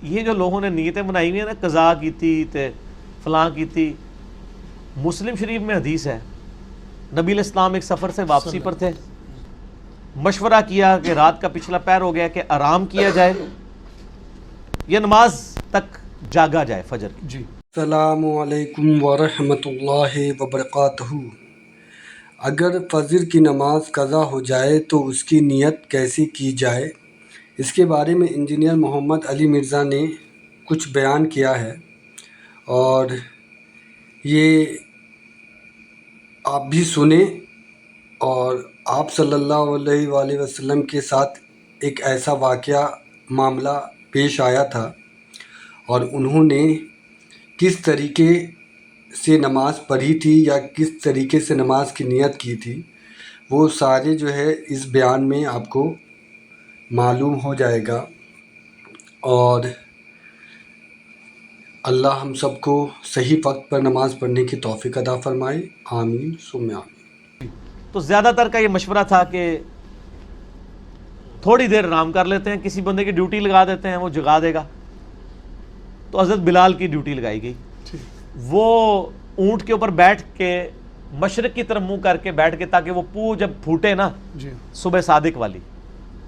یہ جو لوگوں نے نیتیں بنائی ہوئی ہیں نا، قضا کی تھی تے فلاں کی تھی، مسلم شریف میں حدیث ہے، نبی علیہ السلام ایک سفر سے واپسی پر تھے، مشورہ کیا کہ رات کا پچھلا پہر ہو گیا کہ آرام کیا جائے یا نماز تک جاگا جائے فجر کی. جی. السلام علیکم ورحمۃ اللہ وبرکاتہ. اگر فجر کی نماز قضا ہو جائے تو اس کی نیت کیسے کی جائے، اس کے بارے میں انجینئر محمد علی مرزا نے کچھ بیان کیا ہے، اور یہ آپ بھی سنیں. اور آپ صلی اللہ علیہ وآلہ وسلم کے ساتھ ایک ایسا واقعہ معاملہ پیش آیا تھا، اور انہوں نے کس طریقے سے نماز پڑھی تھی یا کس طریقے سے نماز کی نیت کی تھی، وہ سارے جو ہے اس بیان میں آپ کو معلوم ہو جائے گا. اور اللہ ہم سب کو صحیح وقت پر نماز پڑھنے کی توفیق عطا فرمائے. آمین ثم آمین. تو زیادہ تر کا یہ مشورہ تھا کہ تھوڑی دیر آرام کر لیتے ہیں، کسی بندے کی ڈیوٹی لگا دیتے ہیں، وہ جگا دے گا. تو حضرت بلال کی ڈیوٹی لگائی گئی. وہ اونٹ کے اوپر بیٹھ کے مشرق کی طرف منہ کر کے بیٹھ کے، تاکہ وہ پو جب پھوٹے نا صبح صادق والی،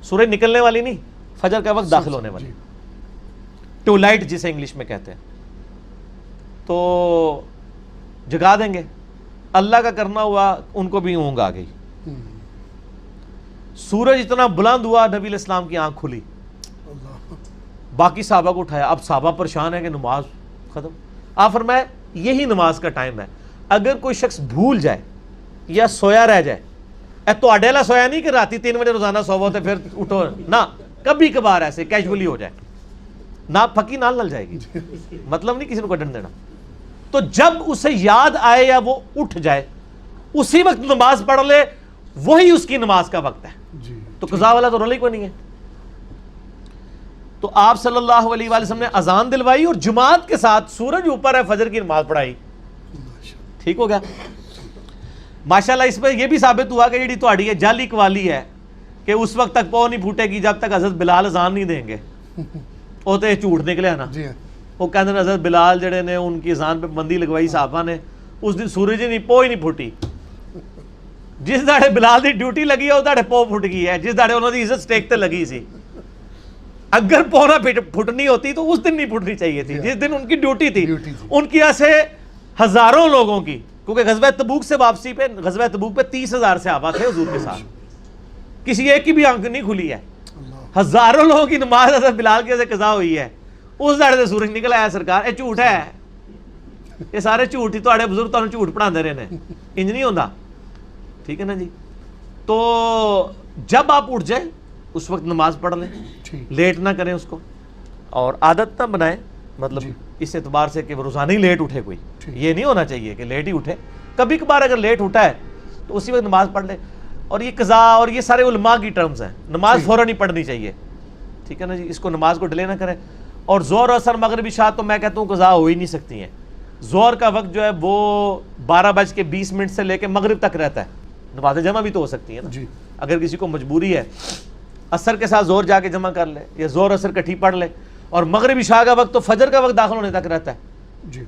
سورج نکلنے والی نہیں، فجر کا وقت داخل ہونے والی، ٹو لائٹ جسے انگلش میں کہتے ہیں، تو جگا دیں گے. اللہ کا کرنا ہوا ان کو بھی اونگ آ گئی. سورج اتنا بلند ہوا، نبی علیہ السلام کی آنکھ کھلی، باقی صحابہ کو اٹھایا. اب صحابہ پریشان ہے کہ نماز ختم. آپ فرمائے یہی نماز کا ٹائم ہے. اگر کوئی شخص بھول جائے یا سویا رہ جائے، تو اڈیلا سویا نہیں کہ راتی 3 بجے روزانہ سو ہوتے پھر اٹھو نہ، کبھی کبھار ایسے کیجولی ہو جائے، نہ پھکی نال نل جائے گی، مطلب نہیں کسی کو کڈن دینا. تو جب اسے یاد آئے یا وہ اٹھ جائے، اسی وقت نماز پڑھ لے، وہی اس کی نماز کا وقت ہے. تو قضا والا تو رولا ہی کوئی نہیں ہے. تو آپ صلی اللہ علیہ وآلہ وسلم نے اذان دلوائی اور جماعت کے ساتھ سورج اوپر ہے فجر کی نماز پڑھائی. ٹھیک ہو گیا. ماشاءاللہ اس پہ یہ بھی ثابت ہوا کہ جیڑی تہاڈی یہ جعلی قوالی ہے کہ اس وقت تک پو نہیں پھوٹے گی جب تک حضرت بلال اذان نہیں دیں گے، وہ تو جھوٹ نکلے نا. وہ کہتے ہیں حضرت بلال جڑے نے ان کی اذان پہ بندی لگوائی صحابہ نے، اس دن سورج نہیں پو ہی نہیں پھوٹی. جس داڑے بلال دی ڈیوٹی لگی ہے اس داڑے پو پھٹ گئی ہے، جس داڑے انہوں نے عزت سٹیک تے لگی سی. اگر پو نہ پھٹنی ہوتی تو اس دن نہیں پھٹنی چاہیے تھی، جس دن ان کی ڈیوٹی تھی. ان کی ایسے ہزاروں لوگوں کی، کیونکہ غزوہ تبوک سے واپسی پہ، غزوہ تبوک پہ 30,000 صحابہ تھے حضور کے ساتھ، کسی ایک کی بھی آنکھ نہیں کھلی ہے. ہزاروں لوگوں کی نماز حضرت بلال کے سے قضا ہوئی ہے. اس داڑے سے سورج نکل آیا. سرکار یہ جھوٹ ہے، یہ سارے جھوٹ ہی، تھوڑے بزرگ تمہیں جھوٹ پڑھا دے رہے ہیں، انج نہیں ہوتا. ٹھیک ہے نا جی. تو جب آپ اٹھ جائیں اس وقت نماز پڑھ لیں، لیٹ نہ کریں اس کو، اور عادت نہ بنائیں، مطلب اس اعتبار سے کہ وہ روزانہ ہی لیٹ اٹھے. کوئی یہ نہیں ہونا چاہیے کہ لیٹ ہی اٹھے. کبھی کبھار اگر لیٹ اٹھا ہے تو اسی وقت نماز پڑھ لے. اور یہ قضا اور یہ سارے علماء کی ٹرمز ہیں، نماز فوراً ہی پڑھنی چاہیے. ٹھیک ہے نا جی. اس کو نماز کو ڈیلے نہ کریں. اور زہر اثر مغرب عشاء تو میں کہتا ہوں قضا ہو ہی نہیں سکتی ہیں. زہر کا وقت جو ہے وہ 12:20 سے لے کے مغرب تک رہتا ہے. نماز جمع بھی تو ہو سکتی ہے نا اگر کسی کو مجبوری ہے. عصر کے ساتھ زہر جا کے جمع کر لے، یا زہر عصر کٹھی پڑھ لے. اور مغرب عشاء کا وقت تو فجر کا وقت داخل ہونے تک رہتا ہے.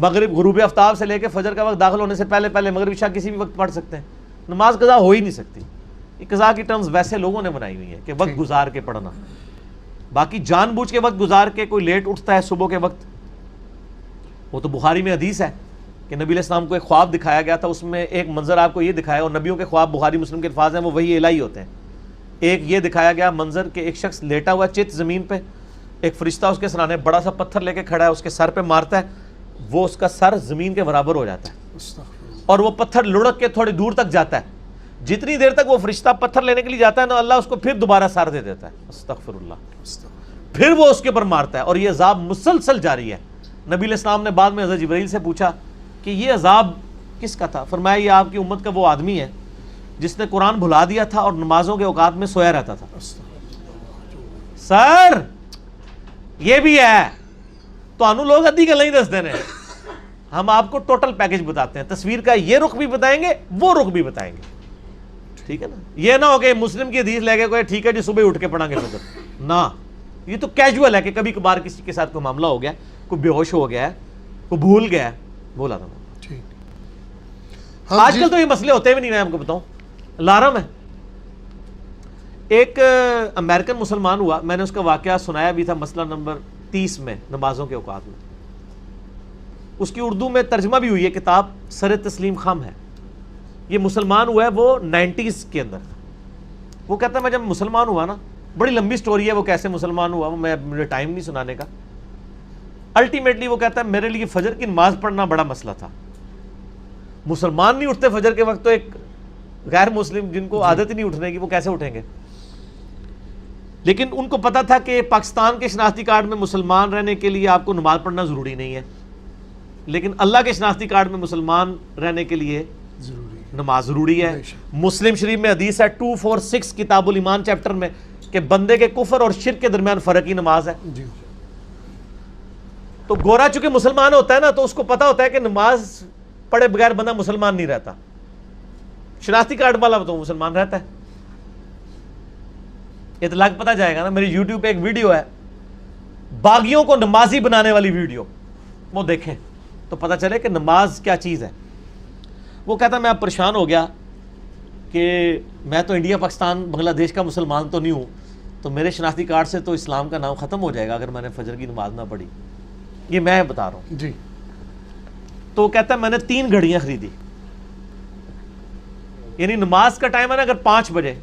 مغرب غروب آفتاب سے لے کے فجر کا وقت داخل ہونے سے پہلے پہلے مغرب عشاء کسی بھی وقت پڑھ سکتے ہیں. نماز قضا ہو ہی نہیں سکتی. یہ قضا کی ٹرمز ویسے لوگوں نے بنائی ہوئی ہے کہ وقت گزار کے پڑھنا. باقی جان بوجھ کے وقت گزار کے کوئی لیٹ اٹھتا ہے صبح کے وقت، وہ تو بخاری میں حدیث ہے کہ نبی علیہ السلام کو ایک خواب دکھایا گیا تھا. اس میں ایک منظر آپ کو یہ دکھایا، اور نبیوں کے خواب بخاری مسلم کے الفاظ ہیں وہ وحی الہی ہوتے ہیں. ایک یہ دکھایا گیا منظر کہ ایک شخص لیٹا ہوا چت زمین پہ، ایک فرشتہ اس کے سرانے بڑا سا پتھر لے کے کھڑا ہے، اس کے سر پہ مارتا ہے، وہ اس کا سر زمین کے برابر ہو جاتا ہے، اور وہ پتھر لڑک کے تھوڑی دور تک جاتا ہے. جتنی دیر تک وہ فرشتہ پتھر لینے کے لیے جاتا ہے نا، اللہ اس کو پھر دوبارہ سر دے دیتا ہے. استغفر اللہ. پھر وہ اس کے اوپر مارتا ہے، اور یہ عذاب مسلسل جاری ہے. نبی علیہ السلام نے بعد میں حضرت جبرائیل سے پوچھا کہ یہ عذاب کس کا تھا؟ فرمایا یہ آپ کی امت کا وہ آدمی ہے جس نے قرآن بھلا دیا تھا اور نمازوں کے اوقات میں سویا رہتا تھا. سر یہ بھی ہے تو انو لوگ ادھی گل نہیں دس دینے، ہم آپ کو ٹوٹل پیکج بتاتے ہیں. تصویر کا یہ رخ بھی بتائیں گے، وہ رخ بھی بتائیں گے. ٹھیک ہے نا. یہ نہ ہو کہ مسلم کی حدیث لے کے کوئی ٹھیک ہے جی صبح اٹھ کے پڑھیں گے فجر، نہ یہ تو کیجول ہے کہ کبھی کبھار کسی کے ساتھ کوئی معاملہ ہو گیا, کوئی بے ہوش ہو گیا ہے, کوئی بھول گیا ہے, بولا تھا. آج کل تو یہ مسئلے ہوتے بھی نہیں, میں آپ کو بتاؤں. الارم ہے. ایک امریکن مسلمان ہوا, میں نے اس کا واقعہ سنایا بھی تھا, مسئلہ نمبر 30 میں, نمازوں کے اوقات میں. اس کی اردو میں ترجمہ بھی ہوئی ہے کتاب, سر تسلیم خم ہے. یہ مسلمان ہوا ہے وہ 90s کے اندر. وہ کہتا ہے میں جب مسلمان ہوا نا, بڑی لمبی سٹوری ہے وہ کیسے مسلمان ہوا, مجھے ٹائم نہیں سنانے کا. الٹیمیٹلی وہ کہتا ہے میرے لیے فجر کی نماز پڑھنا بڑا مسئلہ تھا. مسلمان نہیں اٹھتے فجر کے وقت, تو ایک غیر مسلم جن کو عادت ہی نہیں اٹھنے کی, وہ کیسے اٹھیں گے. لیکن ان کو پتا تھا کہ پاکستان کے شناختی کارڈ میں مسلمان رہنے کے لیے آپ کو نماز پڑھنا ضروری نہیں ہے, لیکن اللہ کے شناختی کارڈ میں مسلمان رہنے کے لیے نماز ضروری ہے. مسلم شریف میں حدیث ہے 246 کتاب الایمان چیپٹر میں کہ بندے کے کفر اور شرک کے درمیان فرق ہی نماز ہے. تو گورا چونکہ مسلمان ہوتا ہے نا, تو اس کو پتا ہوتا ہے کہ نماز پڑھے بغیر بندہ مسلمان نہیں رہتا. شناختی کارڈ والا تو مسلمان رہتا ہے. اطلاق پتا جائے گا نا, میری یوٹیوب پہ ایک ویڈیو ہے باغیوں کو نمازی بنانے والی ویڈیو, وہ دیکھیں تو پتا چلے کہ نماز کیا چیز ہے. وہ کہتا میں اب پریشان ہو گیا کہ میں تو انڈیا پاکستان بنگلہ دیش کا مسلمان تو نہیں ہوں, تو میرے شناختی کارڈ سے تو اسلام کا نام ختم ہو جائے گا اگر میں نے فجر کی نماز نہ پڑھی. یہ میں بتا رہا ہوں جی. تو کہتا ہے میں نے 3 گھڑیاں خریدی, یعنی نماز کا ٹائم ہے نا اگر 5 بجے,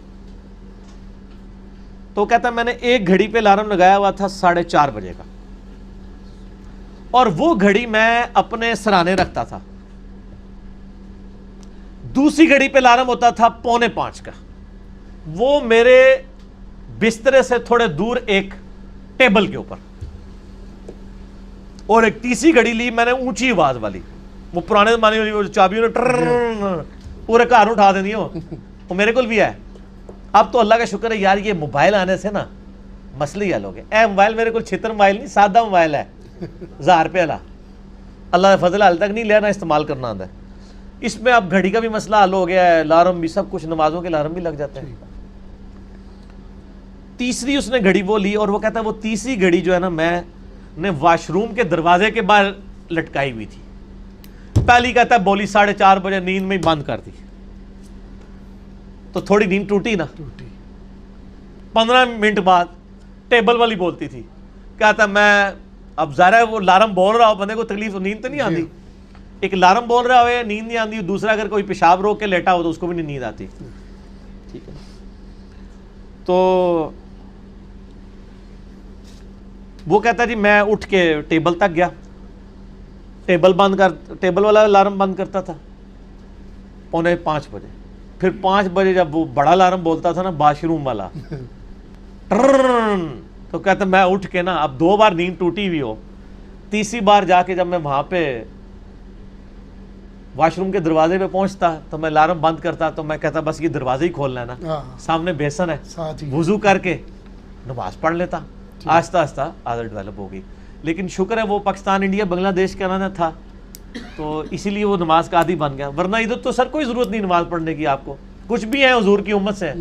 تو کہتا ہے میں نے ایک گھڑی پہ الارم لگایا ہوا تھا 4:30 بجے کا, اور وہ گھڑی میں اپنے سرانے رکھتا تھا. دوسری گھڑی پہ الارم ہوتا تھا 4:45 کا, وہ میرے بسترے سے تھوڑے دور ایک ٹیبل کے اوپر. اور ایک تیسری گھڑی لی میں نے اونچی آواز والی, وہ پرانے زمانے والی چابیوں نے پورے گھر اٹھا دینی, وہ میرے کو بھی ہے. اب تو اللہ کا شکر ہے یار, یہ موبائل آنے سے نا مسئلے ہی حل ہو گئے. اے موبائل میرے کو چھتر موبائل نہیں, سادہ موبائل ہے 1000 روپے والا, اللہ کا فضل حال تک نہیں لیا, نہ استعمال کرنا آتا ہے. اس میں اب گھڑی کا بھی مسئلہ حل ہو گیا ہے, الارم بھی, سب کچھ, نمازوں کے الارم بھی لگ جاتے ہیں. تیسری اس نے گھڑی وہ لی, اور وہ کہتا ہے وہ تیسری گھڑی جو ہے نا میں نے واش روم کے دروازے کے باہر لٹکائی ہوئی تھی. پہلی کہتا ہے بولی 4:30 بجے, نیند میں بند کر دی, تو تھوڑی نیند ٹوٹی نا. 15 منٹ بعد ٹیبل والی بولتی تھی, کہتا میں اب ظاہر ہے وہ الارم بول رہا ہو, بندے کو تکلیف, نیند تو نہیں آتی. ایک الارم بول رہا ہو نیند نہیں آتی, دوسرا اگر کوئی پیشاب روک کے لیٹا ہو تو اس کو بھی نہیں نیند آتی. ٹھیک ہے, تو وہ کہتا جی میں اٹھ کے ٹیبل تک گیا, ٹیبل والا الارم بند کرتا تھا 4:45 بجے. پھر 5 بجے جب وہ بڑا الارم بولتا تھا نا واش روم والا, تو کہتا میں اٹھ کے نا, اب 2 بار نیند ٹوٹی ہوئی ہو, تیسری بار جا کے جب میں وہاں پہ واش روم کے دروازے پہ پہنچتا تو میں الارم بند کرتا, تو میں کہتا بس یہ دروازے ہی کھولنا ہے نا, سامنے بیسن ہے, وضو کر کے نماز پڑھ لیتا. آہستہ آہستہ عادت ڈیولپ ہو گئی. لیکن شکر ہے وہ پاکستان انڈیا بنگلہ دیش کا نا تھا, تو اسی لیے وہ نماز کا عادی بن گیا. ورنہ ادھر تو سر کوئی ضرورت نہیں نماز پڑھنے کی, آپ کو کچھ بھی ہے حضور کی امت سے,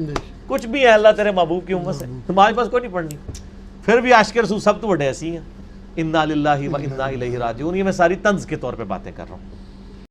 کچھ بھی ہے اللہ تیرے محبوب کی امت سے, نماز بس کوئی نہیں پڑھنی. پھر بھی عاشق رسول سب تو بڑے ایسی ہیں, انا للہ و انا الیہ راجعون. یہ میں ساری طنز کے طور پہ باتیں کر رہا ہوں.